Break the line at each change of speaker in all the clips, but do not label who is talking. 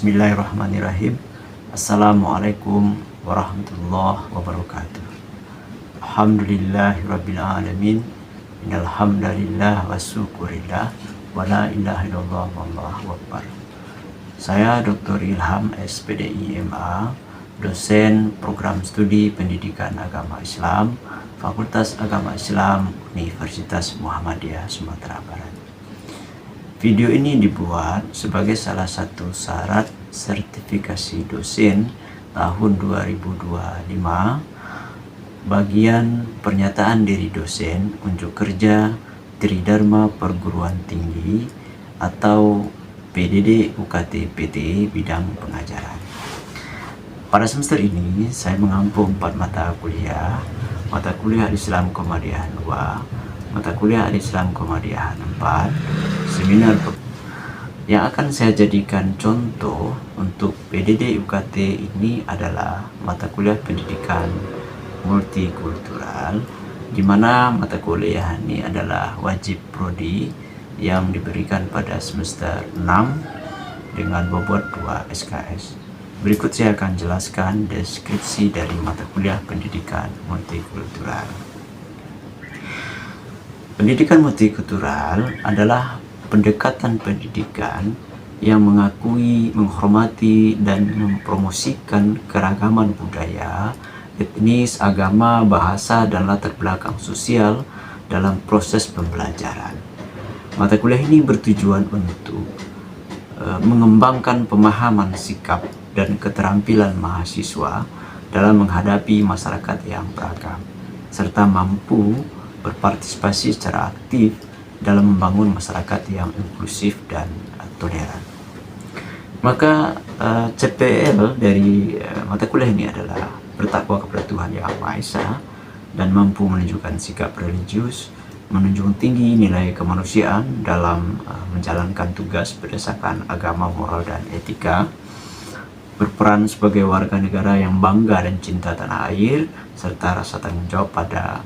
Bismillahirrahmanirrahim. Assalamualaikum warahmatullahi wabarakatuh. Alhamdulillahirrabbilalamin. Innalhamdalillah wa syukurillah wa la ilaha illallah wallahu akbar. Saya Dr. Ilham SPDI MA, dosen program studi pendidikan agama Islam, Fakultas Agama Islam Universitas Muhammadiyah Sumatera Barat. Video ini dibuat sebagai salah satu syarat sertifikasi dosen tahun 2025 bagian pernyataan diri dosen unjuk kerja Tridharma Perguruan Tinggi atau PDD UKT PT bidang pengajaran. Pada semester ini saya mengampu 4 mata kuliah Islam Komadiahan 2, mata kuliah Islam Komadiahan 4, seminar yang akan saya jadikan contoh untuk PDD UKT ini adalah mata kuliah pendidikan multikultural, di mana mata kuliah ini adalah wajib prodi yang diberikan pada semester 6 dengan bobot 2 SKS. Berikut saya akan jelaskan deskripsi dari mata kuliah pendidikan multikultural. Pendidikan multikultural adalah pendekatan pendidikan yang mengakui, menghormati, dan mempromosikan keragaman budaya, etnis, agama, bahasa, dan latar belakang sosial dalam proses pembelajaran. Mata kuliah ini bertujuan untuk mengembangkan pemahaman sikap dan keterampilan mahasiswa dalam menghadapi masyarakat yang beragam, serta mampu berpartisipasi secara aktif dalam membangun masyarakat yang inklusif dan toleran. Maka CPL dari mata kuliah ini adalah bertakwa kepada Tuhan Yang Maha Esa dan mampu menunjukkan sikap religius, menunjukkan tinggi nilai kemanusiaan dalam menjalankan tugas berdasarkan agama, moral, dan etika, berperan sebagai warga negara yang bangga dan cinta tanah air, serta rasa tanggung jawab pada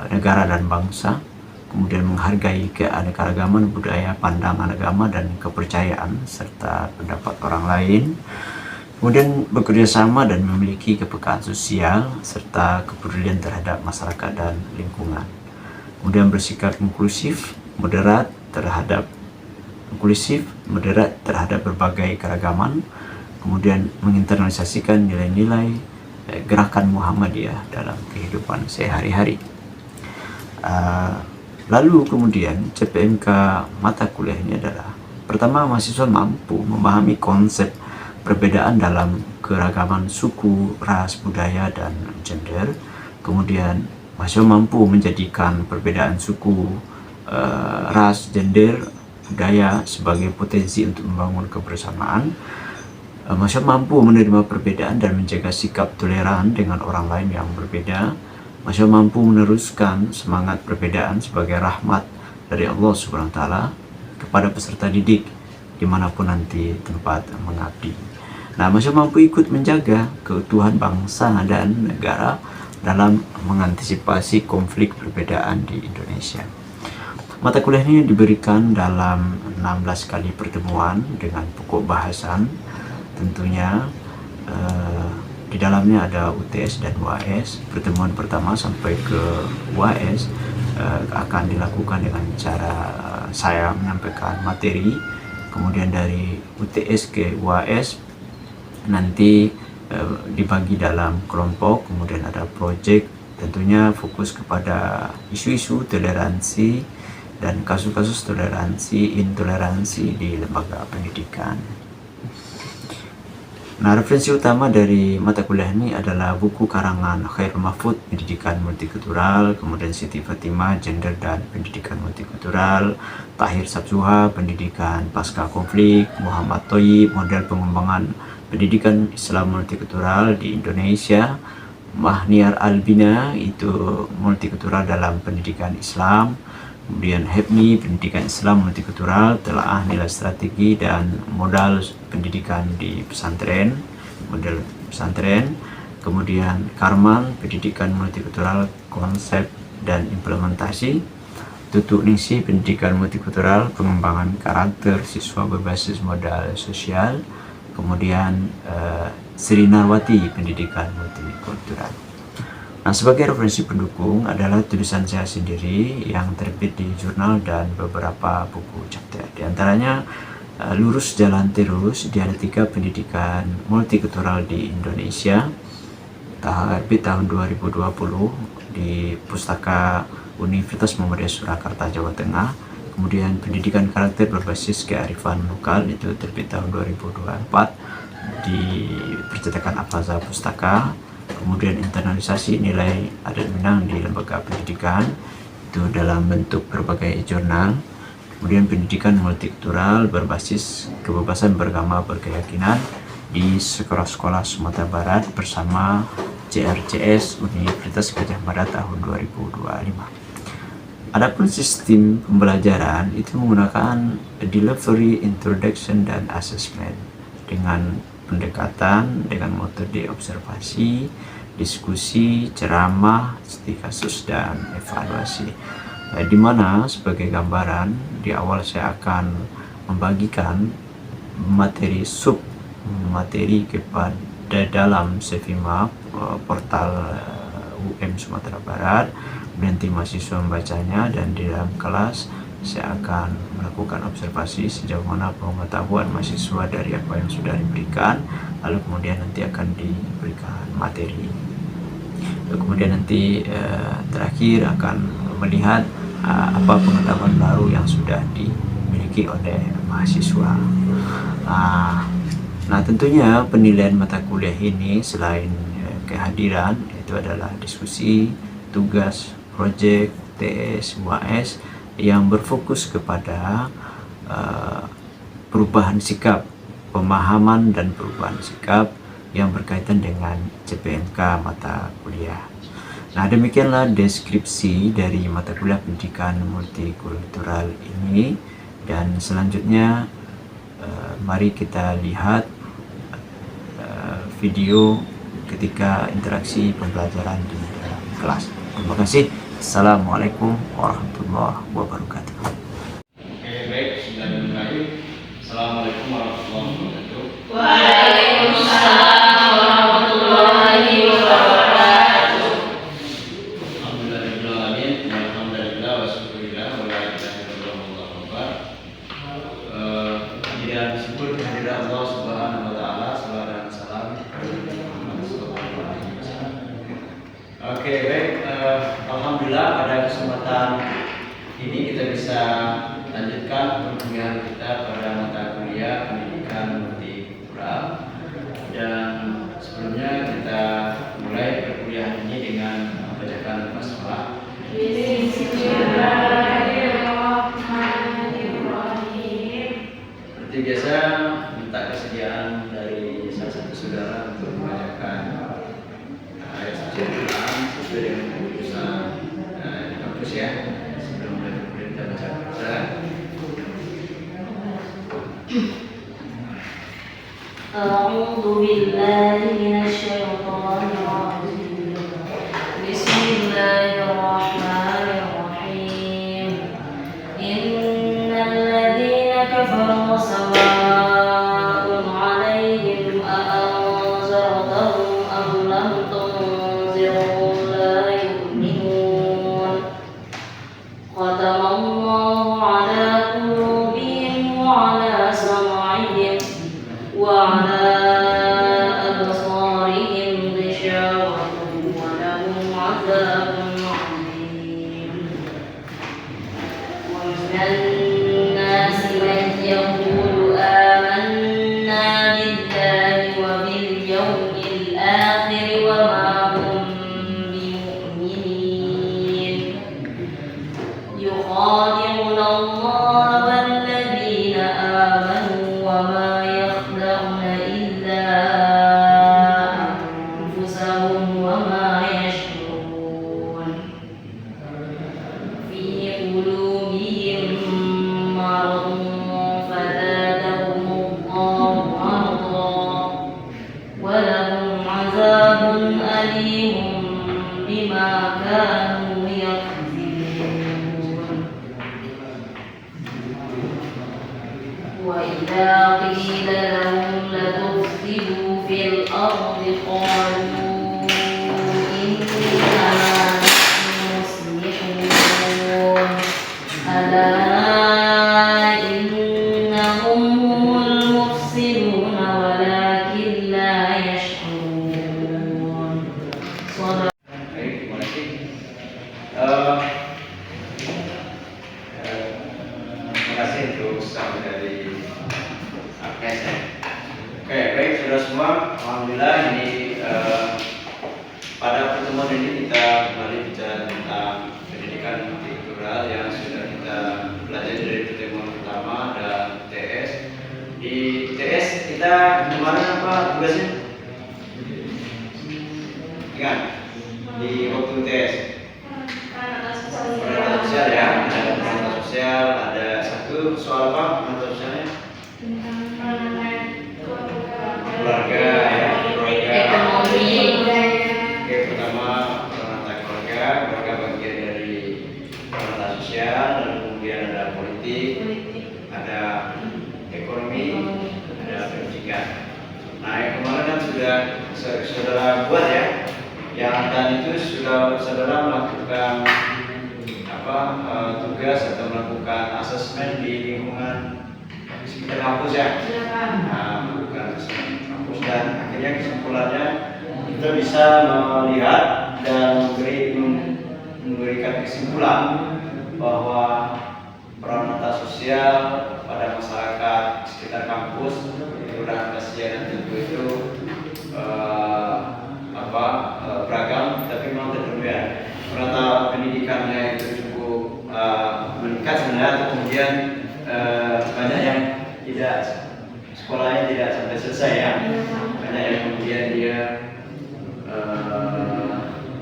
negara dan bangsa, kemudian menghargai keanekaragaman budaya, pandangan agama, dan kepercayaan serta pendapat orang lain, kemudian bekerja sama dan memiliki kepekaan sosial serta kepedulian terhadap masyarakat dan lingkungan, kemudian bersikap moderat terhadap berbagai keragaman, kemudian menginternalisasikan nilai-nilai gerakan Muhammadiyah dalam kehidupan sehari-hari. Lalu kemudian CPMK mata kuliah ini adalah, pertama, mahasiswa mampu memahami konsep perbedaan dalam keragaman suku, ras, budaya, dan gender. Kemudian mahasiswa mampu menjadikan perbedaan suku, ras, gender, budaya sebagai potensi untuk membangun kebersamaan. Mahasiswa mampu menerima perbedaan dan menjaga sikap toleran dengan orang lain yang berbeda. Mahasiswa mampu meneruskan semangat perbedaan sebagai rahmat dari Allah Subhanahu wa Ta'ala kepada peserta didik dimanapun nanti tempat mengabdi. Nah, mahasiswa mampu ikut menjaga keutuhan bangsa dan negara dalam mengantisipasi konflik perbedaan di Indonesia. Mata kuliah ini diberikan dalam 16 kali pertemuan dengan pokok bahasan. Tentunya di dalamnya ada UTS dan UAS. Pertemuan pertama sampai ke UAS akan dilakukan dengan cara saya menyampaikan materi, kemudian dari UTS ke UAS nanti dibagi dalam kelompok, kemudian ada proyek, tentunya fokus kepada isu-isu toleransi dan kasus-kasus toleransi, intoleransi di lembaga pendidikan. Nah, referensi utama dari mata kuliah ini adalah buku karangan Khairul Mahfud, Pendidikan Multikultural, kemudian Siti Fatimah, Gender dan Pendidikan Multikultural, Tahir Sabsuha, Pendidikan Pasca Konflik, Muhammad Thayyib, Model Pengembangan Pendidikan Islam Multikultural di Indonesia, Mahniar Albina, itu multikultural dalam pendidikan Islam, kemudian HEPNI, Pendidikan Islam Multikultural, Telaah Nilai Strategi dan Modal Pendidikan di Pesantren, Model Pesantren, kemudian Karman, Pendidikan Multikultural, Konsep dan Implementasi, Tutuk Ningsih pendidikan multikultural, pengembangan karakter siswa berbasis modal sosial. Kemudian Sri Narwati pendidikan multikultural. Nah, sebagai referensi pendukung adalah tulisan saya sendiri yang terbit di jurnal dan beberapa buku chapter. Di antaranya Lurus Jalan Terus, Dialektika Pendidikan Multikultural di Indonesia, terbit tahun 2020 di Pustaka Universitas Muhammadiyah Surakarta, Jawa Tengah. Kemudian Pendidikan Karakter Berbasis Kearifan Lokal, itu terbit tahun 2024 di Percetakan Al-Faza Pustaka. Kemudian Internalisasi Nilai Adat Minang di Lembaga Pendidikan, itu dalam bentuk berbagai jurnal. Kemudian Pendidikan Multikultural Berbasis Kebebasan Beragama Berkeyakinan di Sekolah-Sekolah Sumatera Barat bersama CRCS Universitas Gadjah Mada tahun 2025. Adapun sistem pembelajaran itu menggunakan delivery, introduction, dan assessment dengan pendekatan dengan metode observasi, diskusi, ceramah, studi kasus, dan evaluasi. Di mana sebagai gambaran di awal saya akan membagikan materi kepada dalam Sevima, portal UM Sumatera Barat. Nanti mahasiswa membacanya, dan di dalam kelas saya akan melakukan observasi sejauh mana pengetahuan mahasiswa dari apa yang sudah diberikan, lalu kemudian nanti akan diberikan materi. Kemudian nanti terakhir akan melihat apa pengetahuan baru yang sudah dimiliki oleh mahasiswa. Nah, tentunya penilaian mata kuliah ini selain kehadiran, itu adalah diskusi, tugas, proyek, TS, UAS yang berfokus kepada perubahan sikap, pemahaman dan perubahan sikap yang berkaitan dengan CPMK mata kuliah. Nah, demikianlah deskripsi dari mata kuliah pendidikan multikultural ini, dan selanjutnya mari kita lihat video ketika interaksi pembelajaran di dalam kelas. Terima kasih. Assalamualaikum warahmatullahi wabarakatuh.
Oke, baik, sudah dimulai. Assalamualaikum warahmatullahi wabarakatuh.
Waalaikumsalam warahmatullahi wabarakatuh.
Alhamdulillahirabbil alamin, walhamdulillah wasyukurillah wala ilaha illallah. Tidak disebut kehadiran Allah Subhanahu wa taala, salawat dan salam kepada Muhammad sallallahu alaihi wasallam. Oke, baik. Alhamdulillah pada kesempatan ini kita bisa lanjutkan perkuliahan kita pada mata kuliah pendidikan multikultural. Dan sebelumnya kita mulai perkuliahan ini dengan membacakan basmalah.
Bismillahirrahmanirrahim.
Seperti biasa, minta kesediaan dari salah satu saudara untuk membacakan ayat suci Al-Quran sesuai dengan keputusan di kampus ya. Sebelum kita baca Al-Quran.
A'udzu billahi minasyaitonir rajim. Bismillahirrahmanirrahim. Innal ladzina kafaru sawa'un 'alaihim a anzartahum am lam tunzirhum la yu'minun. Khatamallahu 'ala qulubihim wa 'ala sam'ihim wa 'ala absarihim ghishawatun wa lahum 'adzabun 'adzim. Wa minan nasi man yaqulu amanna billahi wa bil yawmil akhir wa ma hum bimu'minin. يخادعون الله والذين آمنوا وما يخدعون إلا أنفسهم وما يشعرون. في قلوبهم مرض فزادهم الله مرضا ولهم عذاب أليم بما كانوا يكذبون. وإذا قيل لهم لتفسدوا في الأرض قالوا إنما نحن مصلحون ألا إنهم هم المفسدون ولكن لا يشعرون. صدق.
Baik, terima kasih. Terima kasih untuk salam dari Agnes ya. Oke, baik sudah semua. Alhamdulillah ini pada pertemuan ini kita kembali bicara tentang pendidikan multikultural yang sudah kita pelajari dari pertemuan pertama dan TS. Di TS kita kemarin apa tugasnya? Ingat? Di waktu TS peranata sosial ya, ada peranata sosial, ada satu soal apa peranata sosialnya? Keluarga ya, keluarga.
Ekonomi.
Oke, pertama peranata keluarga bagian dari peranata sosial, dan kemudian ada politik, ada ekonomi, ada pendidikan. Nah, yang kemarin kan sudah saudara buat ya. Yang dan itu sudah saudara melakukan tugas atau melakukan asesmen di lingkungan sekitar kampus ya. Nah, melakukan asesmen kampus dan akhirnya kesimpulannya kita bisa melihat dan memberikan kesimpulan bahwa peranata sosial pada masyarakat sekitar kampus, kelurahan Kasihan dan Tugu itu beragam, tapi memang terpenuhi ya. Peranata pendidikannya itu cukup meningkat sebenarnya, atau kemudian banyak yang tidak sekolahnya tidak sampai selesai ya. Banyak yang kemudian dia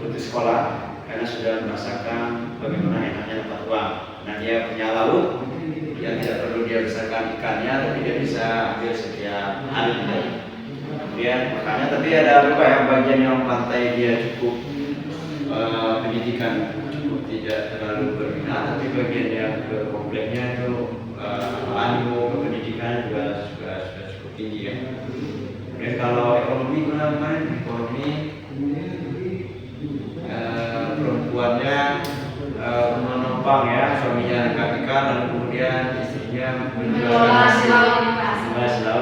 putus sekolah karena sudah merasakan bagaimana enaknya tempat uang. Nah, dia punya laut yang tidak perlu dia besarkan ikannya, tapi dia bisa ambil setiap hari. Kemudian makanya tapi ada apa ya, bagian yang pantai dia cukup pendidikan cukup tidak terlalu berminat, tapi bagian yang ke kompleknya itu animo pendidikan juga sudah cukup tinggi ya. Kemudian kalau ekonomi kemarin ekonomi perempuannya menopang ya, suaminya KPK dan kemudian istrinya menjual laut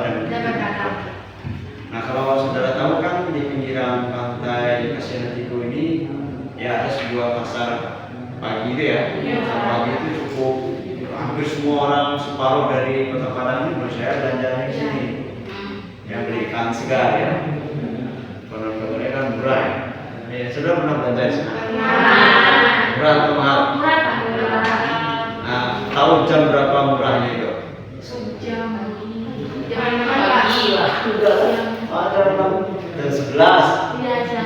dan nah, kalau saudara tahu kan di pinggiran pantai Kasihan Tigo ini ya ada sebuah pasar pagi itu ya. Pasar pagi itu cukup hampir semua orang, separuh dari Kota Padang ini menurut saya belanjanya di sini. Yang beli ikan segar ya. Konon-kononnya kan murah ya. Ya, saudara pernah belanja di sana? Murah atau mahal? Nah, tahu jam berapa murahnya itu? Ada jam 11.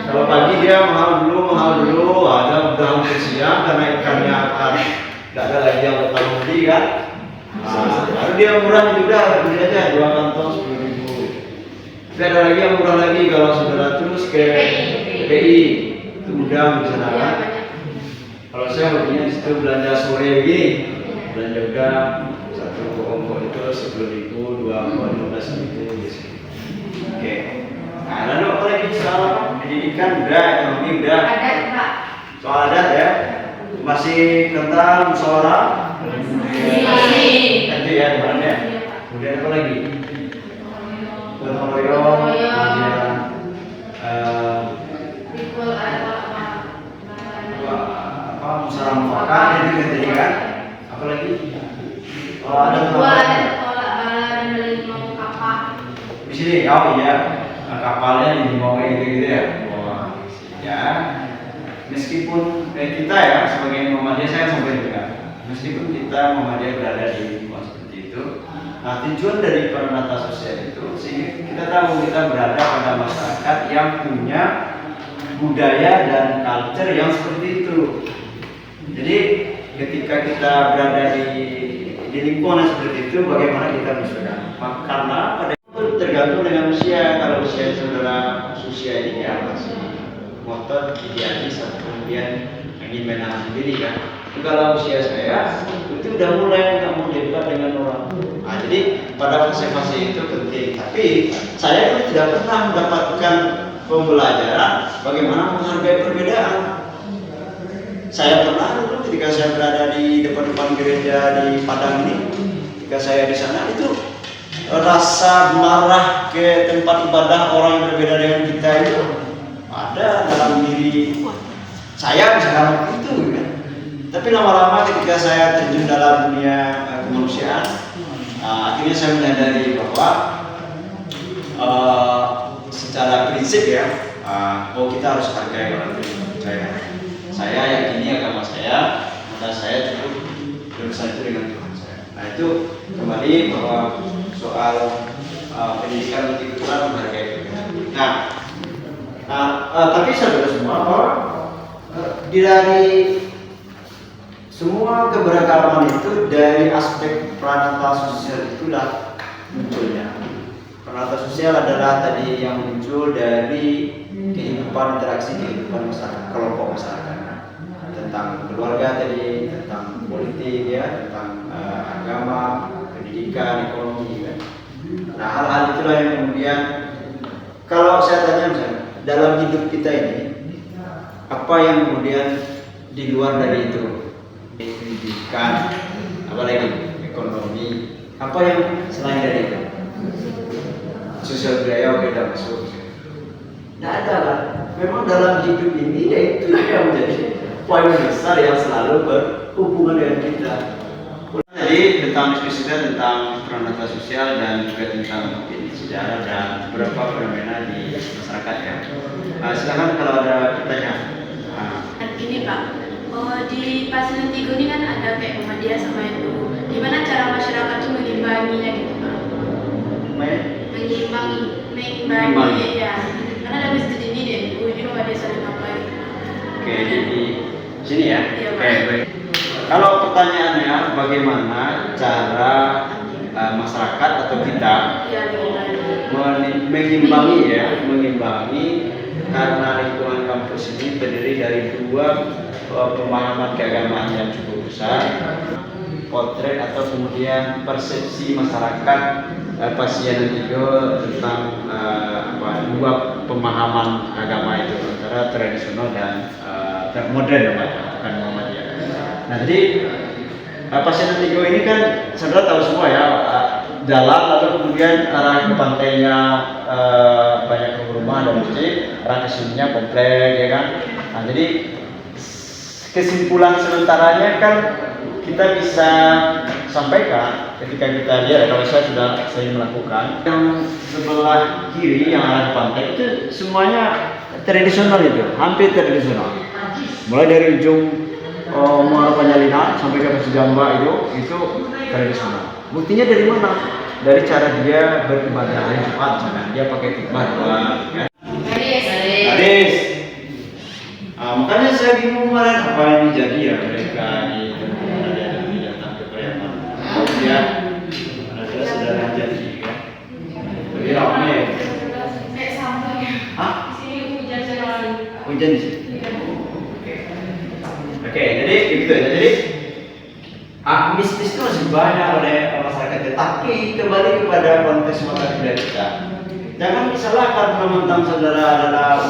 Kalau pagi dia mahal dulu, ada udah hampir siang karena ikannya akan nggak ada lagi yang bertanggung beli kan. Lalu dia murah juga, beli aja 2 kantong 10.000. Tapi ada lagi yang murah lagi kalau saudara terus ke PPI itu udang di sana kan. Kalau saya hobinya di situ belanja sore begini, belanja udang satu kelompok itu 10.000, 2 15.000 gitu. Oke. Nah, lalu apa lagi soal pendidikan udah, ekonomi udah.
Adat, Pak.
Soal adat ya. Masih tentang musyawarah. Nanti ya kemarin ya. Kemudian apa lagi? Gotong royong. Kemudian musyawarah mufakat itu tadi kan. Apa lagi? Oh, ada di sini, oh iya, kapalnya di bawah gitu ya. Wah, ya. Meskipun kita ya sebagai Muhammadiyah, saya sampai juga. Meskipun kita Muhammadiyah berada di lingkungan seperti itu, nah tujuan dari peranata sosial itu sehingga kita tahu kita berada pada masyarakat yang punya budaya dan culture yang seperti itu. Jadi ketika kita berada di lingkungan seperti itu, bagaimana kita menyesuaikan? Karena pada tergantung dengan usia. Kalau usia saudara usia ini ya masih motor idealis atau kemudian ingin main sendiri kan. Kalau usia saya itu udah mulai nggak mau debat dengan orang. Nah, jadi
pada fase-fase itu penting. Tapi saya pun tidak pernah mendapatkan pembelajaran bagaimana menghargai perbedaan. Saya pernah dulu ketika saya berada di depan-depan gereja di Padang ini, ketika saya di sana itu rasa marah ke tempat ibadah orang yang berbeda dengan kita itu ada dalam diri saya misalnya itu kan. Tapi lama-lama ketika saya terjun dalam dunia kemanusiaan, akhirnya saya menyadari bahwa secara prinsip ya, kita harus hargai orang yang percaya. Saya yakini agama saya, maka saya cukup berurusan itu dengan Tuhan saya. Nah itu kembali bahwa soal pendidikan multikultural menghargai perbedaan. Tapi saudara semua bahwa dari semua keberagaman itu dari aspek pranata sosial itulah munculnya. Pranata sosial adalah tadi yang muncul dari kehidupan interaksi kehidupan masyarakat, kelompok masyarakat, tentang keluarga tadi, tentang politik ya, tentang agama, pendidikan, ekonomi kan. Nah hal-hal itulah yang kemudian kalau saya tanya misalnya dalam hidup kita ini apa yang kemudian di luar dari itu? Pendidikan, apalagi ekonomi, apa yang selain dari itu? Sosial budaya beda masuk. Tidak ada lah. Memang dalam hidup ini ya itu yang menjadi poin besar yang selalu berhubungan dengan kita. Jadi tentang diskusi kita tentang pranata sosial dan juga tentang sejarah dan beberapa fenomena di masyarakat ya. Silakan kalau ada pertanyaan.
Ini Pak, di Paslon 3 ini kan ada kayak Muhammadiyah sama itu. Gimana cara masyarakat tuh mengimbanginya gitu Pak? Mengimbangi ya. Karena ada masjid ini di NU, jadi Muhammadiyah saling apa gitu.
Oke, di sini ya.
Iya, Pak.
Oke, baik. Kalau pertanyaannya bagaimana cara masyarakat atau kita
Iya,
mengimbangi karena lingkungan kampus ini terdiri dari dua pemahaman keagamaan yang cukup besar, potret atau kemudian persepsi masyarakat pasien juga tentang dua pemahaman agama itu antara tradisional dan modern bukan Muhammadiyah. Nah jadi pasien tiga ini kan saudara tahu semua ya, jalan lalu kemudian arah ke pantainya banyak rumah dan masjid, arah ke sininya komplek ya kan. Nah jadi kesimpulan sementaranya kan kita bisa sampaikan ketika kita lihat, kalau saya sudah sering melakukan yang sebelah kiri yang arah pantai itu semuanya tradisional, itu hampir tradisional, mulai dari ujung Muara Panjalina sampai ke Masjid Jamba itu tradisional. Buktinya dari mana? Dari cara dia beribadah hari Jumat, dia pakai tikbah ya. Hadis. Makanya saya bingung kemarin apa yang jadi ya mereka di datang ke Preman. Ya, ada saudara jadi kan. Lebih ramai. Hah? Hujan di sini. Oke, jadi gitu ya. Jadi mistis itu masih banyak oleh masyarakat, tapi kembali kepada konteks mata kuliah kita. Jangan disalahkan mentang saudara adalah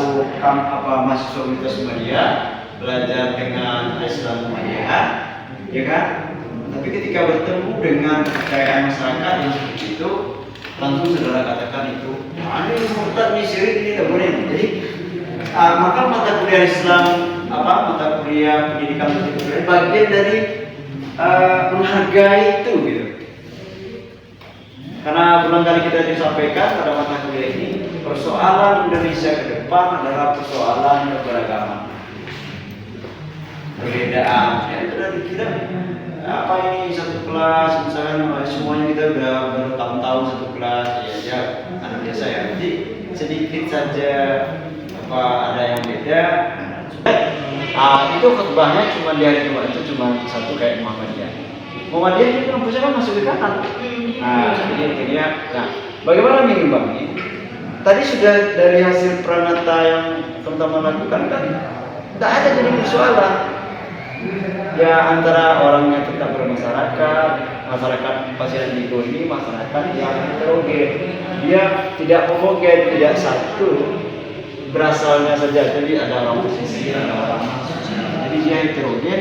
mahasiswa Universitas Muhammadiyah belajar dengan Islam Muhammadiyah, ya kan? Tapi ketika bertemu dengan kepercayaan masyarakat yang seperti itu, langsung saudara katakan itu, ini murtad, ini syirik, ini tidak boleh. Jadi maka mata kuliah Islam, mata kuliah pendidikan multikultural bagian dari menghargai itu gitu. Karena berulang kali kita disampaikan pada mata kuliah ini, persoalan Indonesia ke depan adalah persoalan keberagaman, perbedaan. Ya sudah dikira apa ini satu kelas, misalnya semuanya kita udah bertahun-tahun satu kelas, ya anak biasa ya. Jadi sedikit saja ada yang beda. Itu khutbahnya cuma di hari Jumat itu cuma satu kayak Muhammadiyah. Muhammadiyah itu kampusnya kan masuk ke kanan. Jadi akhirnya, bagaimana mengimbangi? Tadi sudah dari hasil pranata yang teman-teman lakukan kan, tidak ada jadi persoalan. Ya antara orangnya tetap bermasyarakat,
masyarakat Pasir Indigo ini masyarakat yang heterogen. Dia tidak homogen, tidak satu berasalnya saja. Jadi ada orang pesisir, ada orang jadi dia heterogen,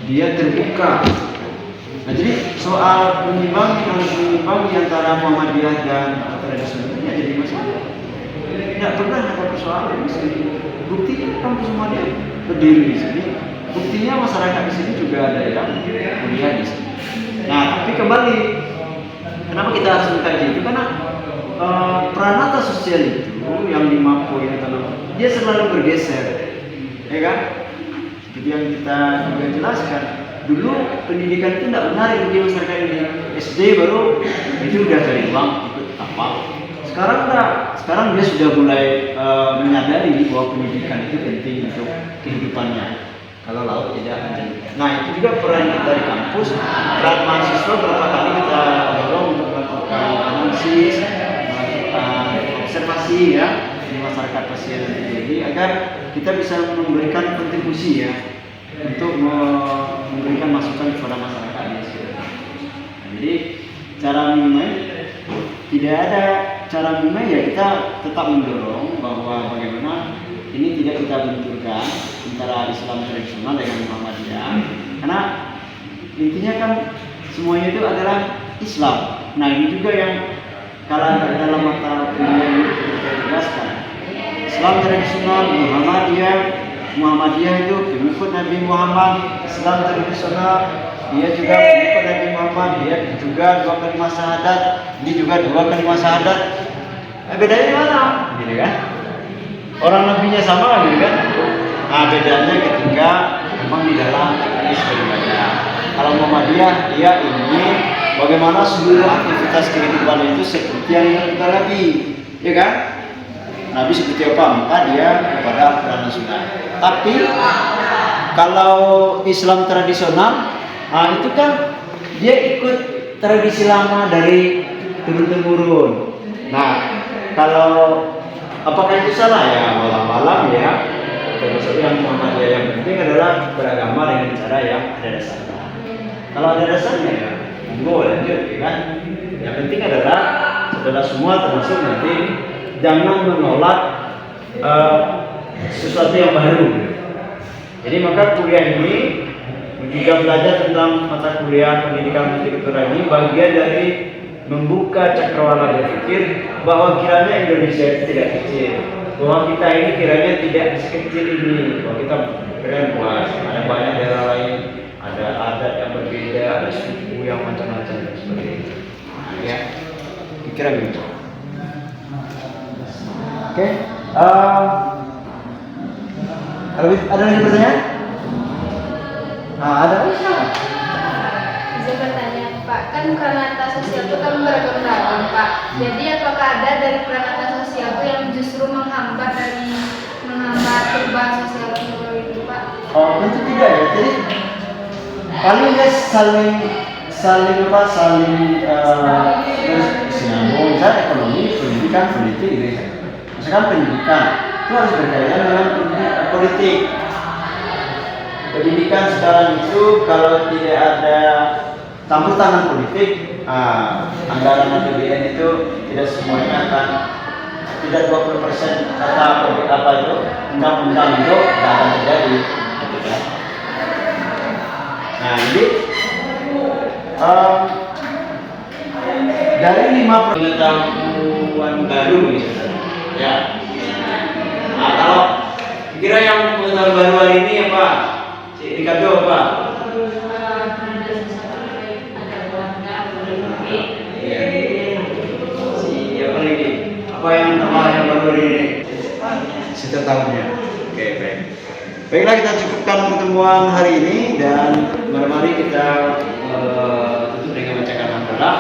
dia terbuka. Nah, jadi soal menyimbang di antara Muhammadiyah dan tradisional ini jadi masalah. Tidak pernah ada persoalan di sini. Buktinya kampus Muhammadiyah berdiri di sini. Buktinya masyarakat di sini juga ada yang kuliah di sini. Nah, tapi kembali, kenapa kita harus mengkaji itu? Karena peranata sosial itu yang di Mapo yang dia selalu bergeser, ya kan? Seperti yang kita juga jelaskan. Dulu pendidikan itu tidak menarik bagi masyarakat ini. SD baru itu udah cari uang ikut kapal. Sekarang enggak. Sekarang dia sudah mulai menyadari bahwa pendidikan itu penting untuk kehidupannya. Kalau laut tidak ada. Nah, itu juga peran kita di kampus. Peran mahasiswa berapa kali kita dorong untuk melakukan analisis, melakukan observasi ya di masyarakat pasien ini agar kita bisa memberikan kontribusi ya untuk memberikan masukan kepada masyarakat di sini. Nah, jadi cara memang tidak ada cara memang ya kita tetap mendorong bahwa bagaimana ini tidak kita benturkan antara Islam tradisional dengan Muhammadiyah, karena intinya kan semuanya itu adalah Islam. Nah, ini juga yang kalau dalam mata kuliah ini kita jelaskan. Islam tradisional, Muhammadiyah itu pengikut Nabi Muhammad. Islam tradisional dia juga pengikut Nabi Muhammad, dia juga 2 kalimat syahadat, ini juga 2 kalimat syahadat. Bedanya mana? Gitu kan? Orang nabinya sama gitu kan? Nah, bedanya ketika memang di dalam teknis beribadah. Kalau Muhammadiyah dia ingin bagaimana seluruh aktivitas kehidupan itu seperti yang kita lagi, ya kan? Nabi seperti apa? Maka dia kepada Al-Quran dan Sunnah. Tapi kalau Islam tradisional, nah itu kan dia ikut tradisi lama dari turun-temurun. Nah, kalau apakah itu salah ya? Walau ya. Termasuk yang Muhammadiyah yang penting adalah beragama dengan cara yang ada dasarnya. Kalau ada dasarnya ya, boleh lanjut, ya kan? Yang penting adalah saudara semua termasuk nanti jangan menolak sesuatu yang baru. Jadi maka kuliah ini juga belajar tentang mata kuliah pendidikan multikultural ini bagian dari membuka cakrawala berpikir bahwa kiranya Indonesia itu tidak kecil, bahwa kita ini kiranya tidak sekecil ini, bahwa kita keren luas, ada banyak daerah lain, ada adat yang berbeda, ada suku yang macam-macam dan sebagainya. Ya, pikiran gitu. Oke, ada lagi pertanyaan? Ada bisa?
Bisa bertanya, Pak, kan peranata sosial itu kan beragam-ragam, Pak. Jadi apakah ada dari peranata sosial itu yang justru menghambat perubahan sosial itu, Pak?
Oh, tentu tidak ya. Jadi paling dia saling sinambung. Misalnya ekonomi, pendidikan, politik gitu ya. Misalkan pendidikan itu harus berkaitan dengan politik. Pendidikan sekarang itu kalau tidak ada campur tangan politik, anggaran APBN itu tidak semuanya akan tidak 20% kata apa itu undang-undang itu tidak akan terjadi. Gitu kan? Nah, jadi dari 5 pengetahuan baru misalnya, ya. Nah, kalau kira yang pengetahuan baru hari ini apa? Ricardo apa? Siapa lagi? Apa yang tambah yang baru hari ini? Setiap tahunnya. Oke, baik. Baiklah, kita cukupkan pertemuan hari ini dan mari kita tutup dengan bacaan hamdalah.